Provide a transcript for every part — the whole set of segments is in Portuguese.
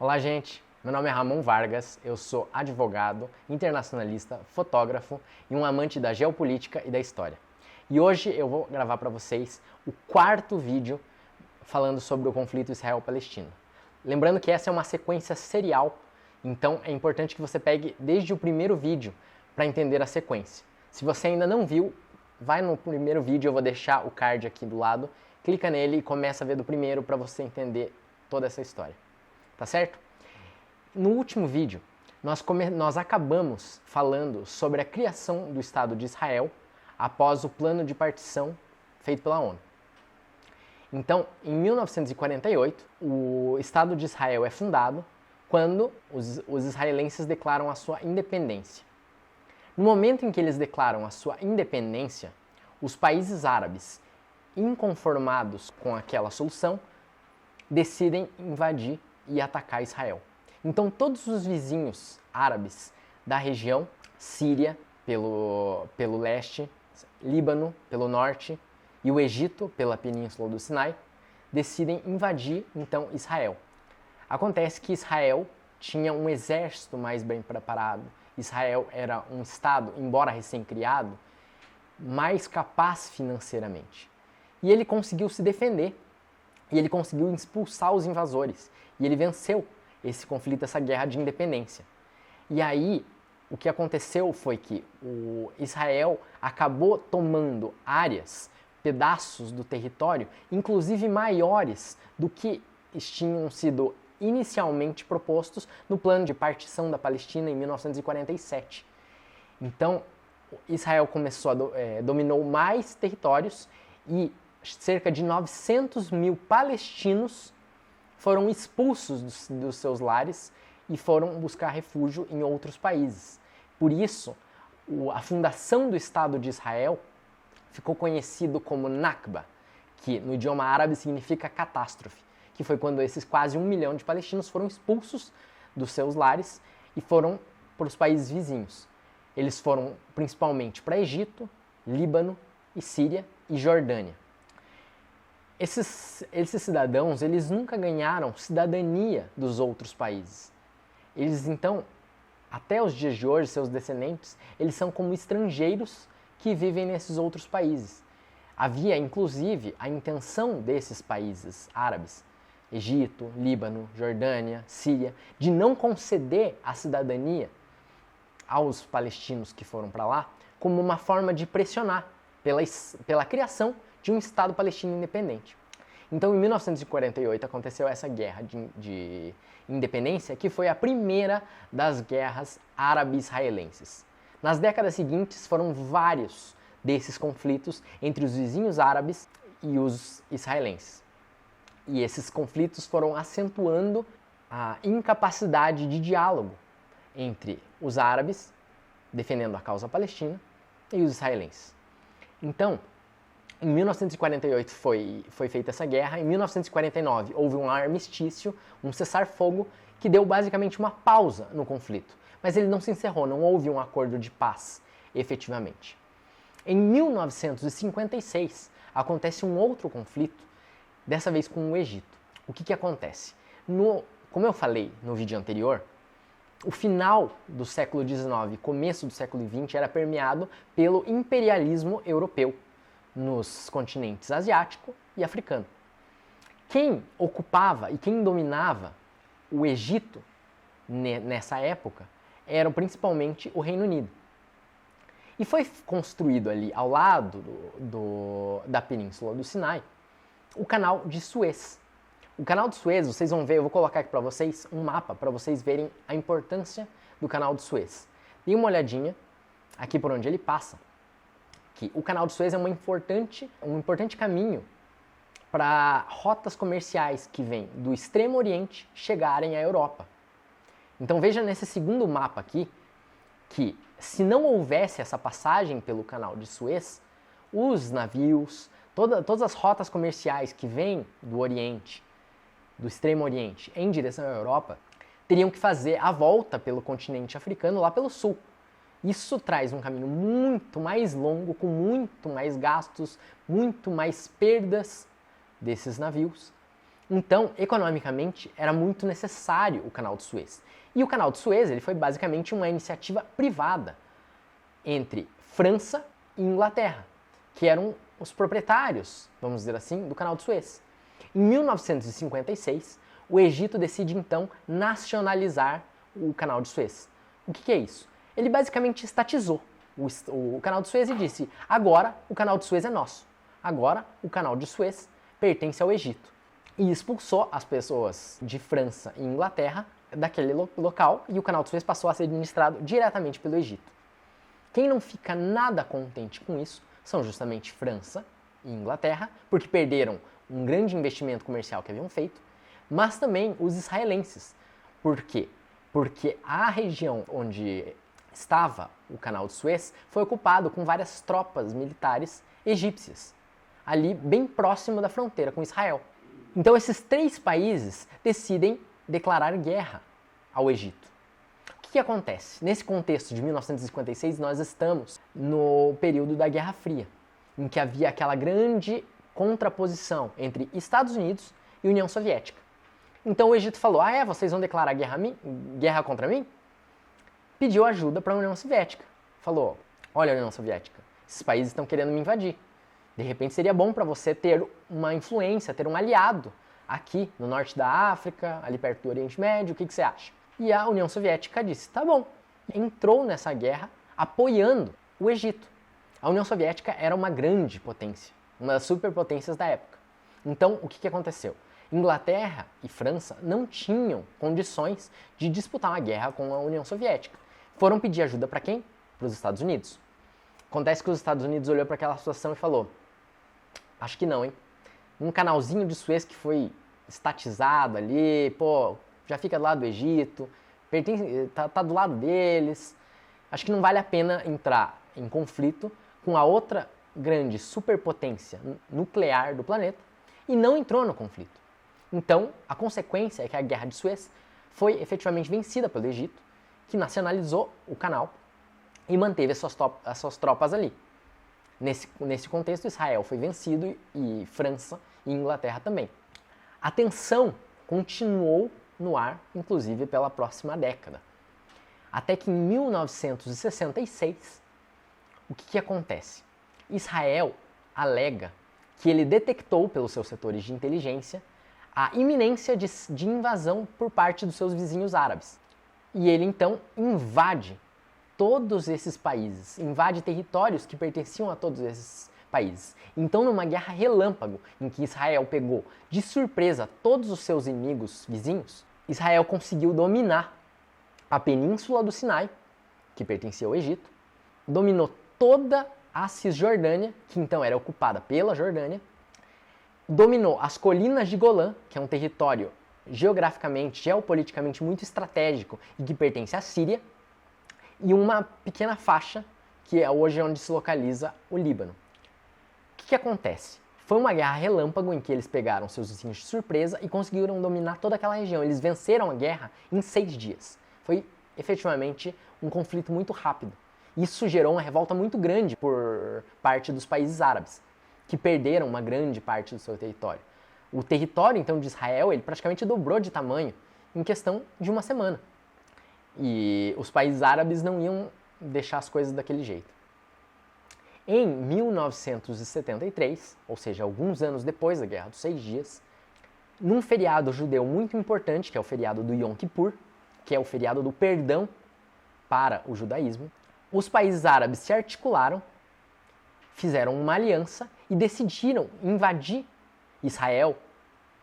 Olá, gente. Meu nome é Ramon Vargas, eu sou advogado, internacionalista, fotógrafo e um amante da geopolítica e da história. E hoje eu vou gravar para vocês o quarto vídeo falando sobre o conflito Israel-Palestina. Lembrando que essa é uma sequência serial, então é importante que você pegue desde o primeiro vídeo para entender a sequência. Se você ainda não viu, vai no primeiro vídeo, eu vou deixar o card aqui do lado, clica nele e começa a ver do primeiro para você entender toda essa história. Tá certo? No último vídeo, nós acabamos falando sobre a criação do Estado de Israel após o plano de partição feito pela ONU. Então, em 1948, o Estado de Israel é fundado quando os israelenses declaram a sua independência. No momento em que eles declaram a sua independência, os países árabes, inconformados com aquela solução, decidem invadir e atacar Israel. Então todos os vizinhos árabes da região, Síria pelo leste, Líbano pelo norte e o Egito pela península do Sinai, decidem invadir então Israel. Acontece que Israel tinha um exército mais bem preparado, Israel era um estado, embora recém-criado, mais capaz financeiramente. E ele conseguiu se defender, e ele conseguiu expulsar os invasores. E ele venceu esse conflito, essa guerra de independência. E aí, o que aconteceu foi que o Israel acabou tomando áreas, pedaços do território, inclusive maiores do que tinham sido inicialmente propostos no plano de partição da Palestina em 1947. Então, Israel dominou mais territórios e cerca de 900 mil palestinos foram expulsos dos seus lares e foram buscar refúgio em outros países. Por isso, a fundação do Estado de Israel ficou conhecido como Nakba, que no idioma árabe significa catástrofe, que foi quando esses quase 1 milhão de palestinos foram expulsos dos seus lares e foram para os países vizinhos. Eles foram principalmente para Egito, Líbano e Síria e Jordânia. Esses cidadãos, eles nunca ganharam cidadania dos outros países. Eles, então, até os dias de hoje, seus descendentes, eles são como estrangeiros que vivem nesses outros países. Havia, inclusive, a intenção desses países árabes, Egito, Líbano, Jordânia, Síria, de não conceder a cidadania aos palestinos que foram para lá, como uma forma de pressionar pela criação de um Estado palestino independente. Então, em 1948, aconteceu essa guerra de independência, que foi a primeira das guerras árabe-israelenses. Nas décadas seguintes, foram vários desses conflitos entre os vizinhos árabes e os israelenses. E esses conflitos foram acentuando a incapacidade de diálogo entre os árabes, defendendo a causa palestina, e os israelenses. Então, em 1948 foi feita essa guerra, em 1949 houve um armistício, um cessar-fogo, que deu basicamente uma pausa no conflito. Mas ele não se encerrou, não houve um acordo de paz, efetivamente. Em 1956 acontece um outro conflito, dessa vez com o Egito. O que acontece? Como eu falei no vídeo anterior, o final do século XIX, começo do século XX, era permeado pelo imperialismo europeu nos continentes asiático e africano. Quem ocupava e quem dominava o Egito nessa época era principalmente o Reino Unido. E foi construído ali ao lado da península do Sinai o canal de Suez. O canal de Suez, vocês vão ver, eu vou colocar aqui para vocês um mapa para vocês verem a importância do canal de Suez. Dê uma olhadinha aqui por onde ele passa, que o canal de Suez é um importante caminho para rotas comerciais que vêm do Extremo Oriente chegarem à Europa. Então veja nesse segundo mapa aqui, que se não houvesse essa passagem pelo canal de Suez, os navios, todas as rotas comerciais que vêm do Oriente, do Extremo Oriente, em direção à Europa, teriam que fazer a volta pelo continente africano lá pelo sul. Isso traz um caminho muito mais longo, com muito mais gastos, muito mais perdas desses navios. Então, economicamente, era muito necessário o Canal de Suez. E o Canal de Suez ele foi basicamente uma iniciativa privada entre França e Inglaterra, que eram os proprietários, vamos dizer assim, do Canal de Suez. Em 1956, o Egito decide então nacionalizar o Canal de Suez. O que é isso? Ele basicamente estatizou o Canal de Suez e disse: agora o Canal de Suez é nosso. Agora o Canal de Suez pertence ao Egito. E expulsou as pessoas de França e Inglaterra daquele local e o Canal de Suez passou a ser administrado diretamente pelo Egito. Quem não fica nada contente com isso são justamente França e Inglaterra, porque perderam um grande investimento comercial que haviam feito, mas também os israelenses. Por quê? Porque a região onde estava o Canal de Suez foi ocupado com várias tropas militares egípcias, ali bem próximo da fronteira com Israel. Então esses três países decidem declarar guerra ao Egito. O que acontece? Nesse contexto de 1956, nós estamos no período da Guerra Fria, em que havia aquela grande contraposição entre Estados Unidos e União Soviética. Então o Egito falou: vocês vão declarar guerra contra mim? Pediu ajuda para a União Soviética. Falou: olha, União Soviética, esses países estão querendo me invadir. De repente seria bom para você ter uma influência, ter um aliado aqui no norte da África, ali perto do Oriente Médio, o que você acha? E a União Soviética disse: tá bom. Entrou nessa guerra apoiando o Egito. A União Soviética era uma grande potência, uma das superpotências da época. Então, o que aconteceu? Inglaterra e França não tinham condições de disputar uma guerra com a União Soviética. Foram pedir ajuda para quem? Para os Estados Unidos. Acontece que os Estados Unidos olhou para aquela situação e falou: acho que não, hein? Um canalzinho de Suez que foi estatizado ali, já fica do lado do Egito, tá do lado deles. Acho que não vale a pena entrar em conflito com a outra grande superpotência nuclear do planeta, e não entrou no conflito. Então, a consequência é que a Guerra de Suez foi efetivamente vencida pelo Egito, que nacionalizou o canal e manteve as suas tropas ali. Nesse contexto, Israel foi vencido e França e Inglaterra também. A tensão continuou no ar, inclusive pela próxima década. Até que em 1966, o que acontece? Israel alega que ele detectou pelos seus setores de inteligência a iminência de invasão por parte dos seus vizinhos árabes. E ele então invade todos esses países, invade territórios que pertenciam a todos esses países. Então, numa guerra relâmpago, em que Israel pegou de surpresa todos os seus inimigos vizinhos, Israel conseguiu dominar a península do Sinai, que pertencia ao Egito, dominou toda a Cisjordânia, que então era ocupada pela Jordânia, dominou as colinas de Golã, que é um território geograficamente, geopoliticamente muito estratégico e que pertence à Síria, e uma pequena faixa, que é hoje onde se localiza o Líbano. O que acontece? Foi uma guerra relâmpago em que eles pegaram seus vizinhos de surpresa e conseguiram dominar toda aquela região. Eles venceram a guerra em 6 dias. Foi efetivamente um conflito muito rápido. Isso gerou uma revolta muito grande por parte dos países árabes, que perderam uma grande parte do seu território. O território, então, de Israel, ele praticamente dobrou de tamanho em questão de uma semana. E os países árabes não iam deixar as coisas daquele jeito. Em 1973, ou seja, alguns anos depois da Guerra dos 6 Dias, num feriado judeu muito importante, que é o feriado do Yom Kippur, que é o feriado do perdão para o judaísmo, os países árabes se articularam, fizeram uma aliança e decidiram invadir Israel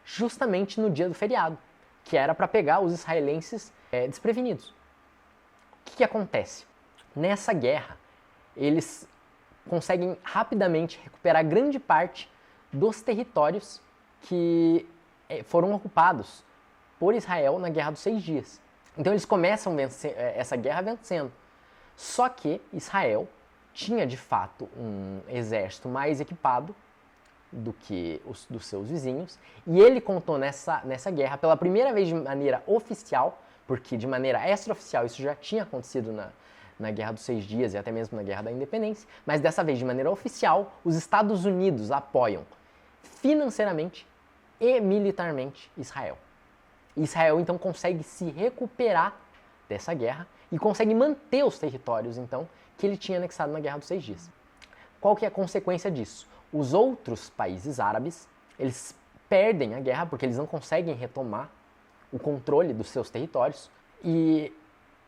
justamente no dia do feriado, que era para pegar os israelenses desprevenidos. O que acontece? Nessa guerra, eles conseguem rapidamente recuperar grande parte dos territórios que foram ocupados por Israel na Guerra dos 6 Dias. Então eles começam essa guerra vencendo. Só que Israel tinha de fato um exército mais equipado do que os dos seus vizinhos, e ele contou nessa guerra pela primeira vez de maneira oficial, porque de maneira extraoficial isso já tinha acontecido na Guerra dos 6 Dias e até mesmo na Guerra da Independência, mas dessa vez de maneira oficial os Estados Unidos apoiam financeiramente, e militarmente Israel. Israel então consegue se recuperar dessa guerra e consegue manter os territórios então que ele tinha anexado na Guerra dos 6 Dias. Qual que é a consequência disso? Os outros países árabes, eles perdem a guerra porque eles não conseguem retomar o controle dos seus territórios e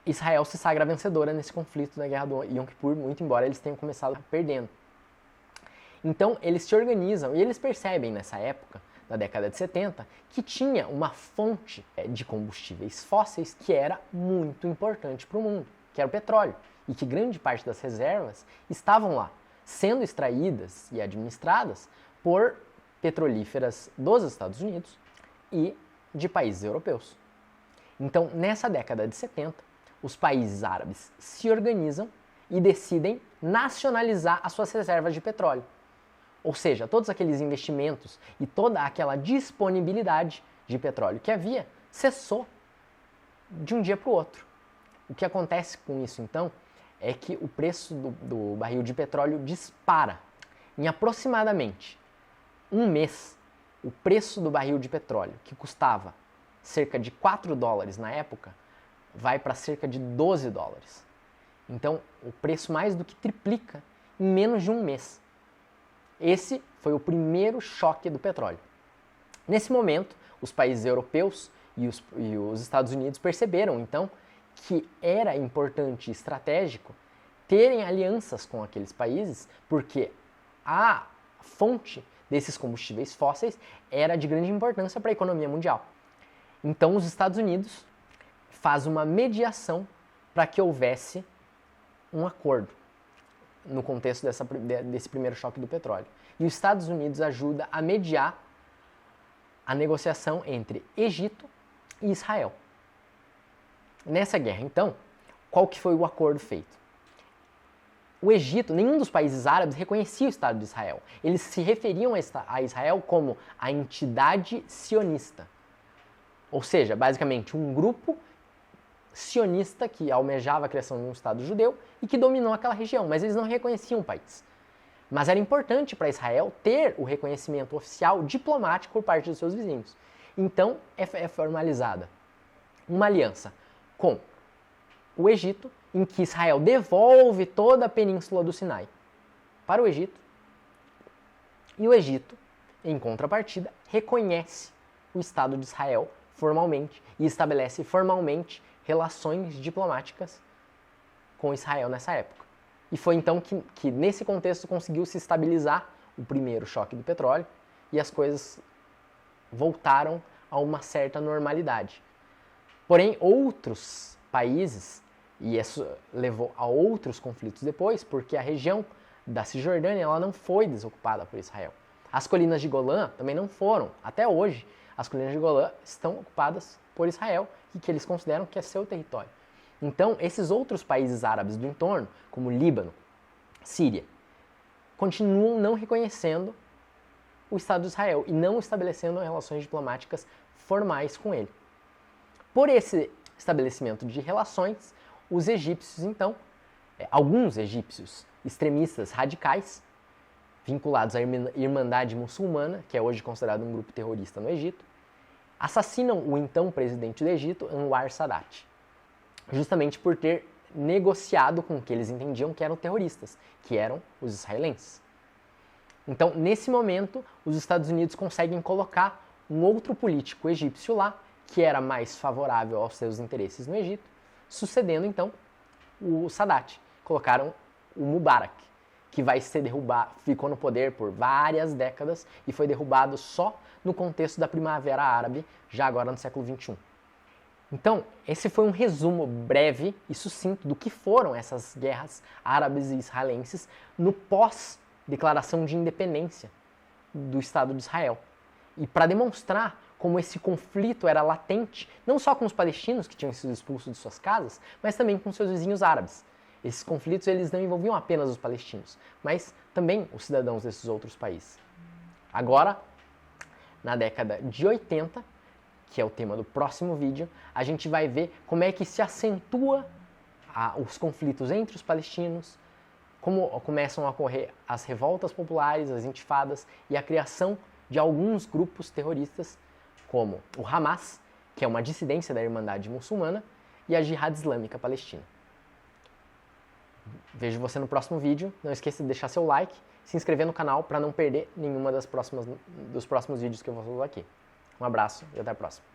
Israel se sagra vencedora nesse conflito da Guerra do Yom Kippur, muito embora eles tenham começado perdendo. Então eles se organizam e eles percebem nessa época, na década de 70, que tinha uma fonte de combustíveis fósseis que era muito importante para o mundo, que era o petróleo, e que grande parte das reservas estavam lá, sendo extraídas e administradas por petrolíferas dos Estados Unidos e de países europeus. Então, nessa década de 70, os países árabes se organizam e decidem nacionalizar as suas reservas de petróleo. Ou seja, todos aqueles investimentos e toda aquela disponibilidade de petróleo que havia cessou de um dia para o outro. O que acontece com isso, então, é que o preço do barril de petróleo dispara. Em aproximadamente um mês, o preço do barril de petróleo, que custava cerca de 4 dólares na época, vai para cerca de 12 dólares. Então, o preço mais do que triplica em menos de um mês. Esse foi o primeiro choque do petróleo. Nesse momento, os países europeus e os Estados Unidos perceberam, então, que era importante e estratégico terem alianças com aqueles países, porque a fonte desses combustíveis fósseis era de grande importância para a economia mundial. Então, os Estados Unidos faz uma mediação para que houvesse um acordo no contexto desse primeiro choque do petróleo. E os Estados Unidos ajuda a mediar a negociação entre Egito e Israel. Nessa guerra, então, qual que foi o acordo feito? O Egito, nenhum dos países árabes reconhecia o Estado de Israel. Eles se referiam a Israel como a entidade sionista. Ou seja, basicamente um grupo sionista que almejava a criação de um Estado judeu e que dominou aquela região, mas eles não reconheciam o país. Mas era importante para Israel ter o reconhecimento oficial diplomático por parte dos seus vizinhos. Então é formalizada uma aliança com o Egito, em que Israel devolve toda a península do Sinai para o Egito, e o Egito, em contrapartida, reconhece o Estado de Israel formalmente e estabelece formalmente relações diplomáticas com Israel nessa época. E foi então que nesse contexto conseguiu se estabilizar o primeiro choque do petróleo e as coisas voltaram a uma certa normalidade. Porém, outros países, e isso levou a outros conflitos depois, porque a região da Cisjordânia ela não foi desocupada por Israel. As colinas de Golã também não foram. Até hoje, as colinas de Golã estão ocupadas por Israel e que eles consideram que é seu território. Então, esses outros países árabes do entorno, como Líbano, Síria, continuam não reconhecendo o Estado de Israel e não estabelecendo relações diplomáticas formais com ele. Por esse estabelecimento de relações, os egípcios, então, alguns egípcios extremistas radicais, vinculados à Irmandade Muçulmana, que é hoje considerado um grupo terrorista no Egito, assassinam o então presidente do Egito, Anwar Sadat, justamente por ter negociado com o que eles entendiam que eram terroristas, que eram os israelenses. Então, nesse momento, os Estados Unidos conseguem colocar um outro político egípcio lá, que era mais favorável aos seus interesses no Egito, sucedendo então o Sadat. Colocaram o Mubarak, que vai ser derrubado, ficou no poder por várias décadas e foi derrubado só no contexto da Primavera Árabe, já agora no século XXI. Então, esse foi um resumo breve e sucinto do que foram essas guerras árabes e israelenses no pós-declaração de independência do Estado de Israel. E para demonstrar como esse conflito era latente, não só com os palestinos que tinham sido expulsos de suas casas, mas também com seus vizinhos árabes. Esses conflitos eles não envolviam apenas os palestinos, mas também os cidadãos desses outros países. Agora, na década de 80, que é o tema do próximo vídeo, a gente vai ver como é que se acentua os conflitos entre os palestinos, como começam a ocorrer as revoltas populares, as intifadas e a criação de alguns grupos terroristas, como o Hamas, que é uma dissidência da Irmandade Muçulmana, e a Jihad Islâmica Palestina. Vejo você no próximo vídeo. Não esqueça de deixar seu like, se inscrever no canal para não perder nenhuma dos próximos vídeos que eu vou fazer aqui. Um abraço e até a próxima.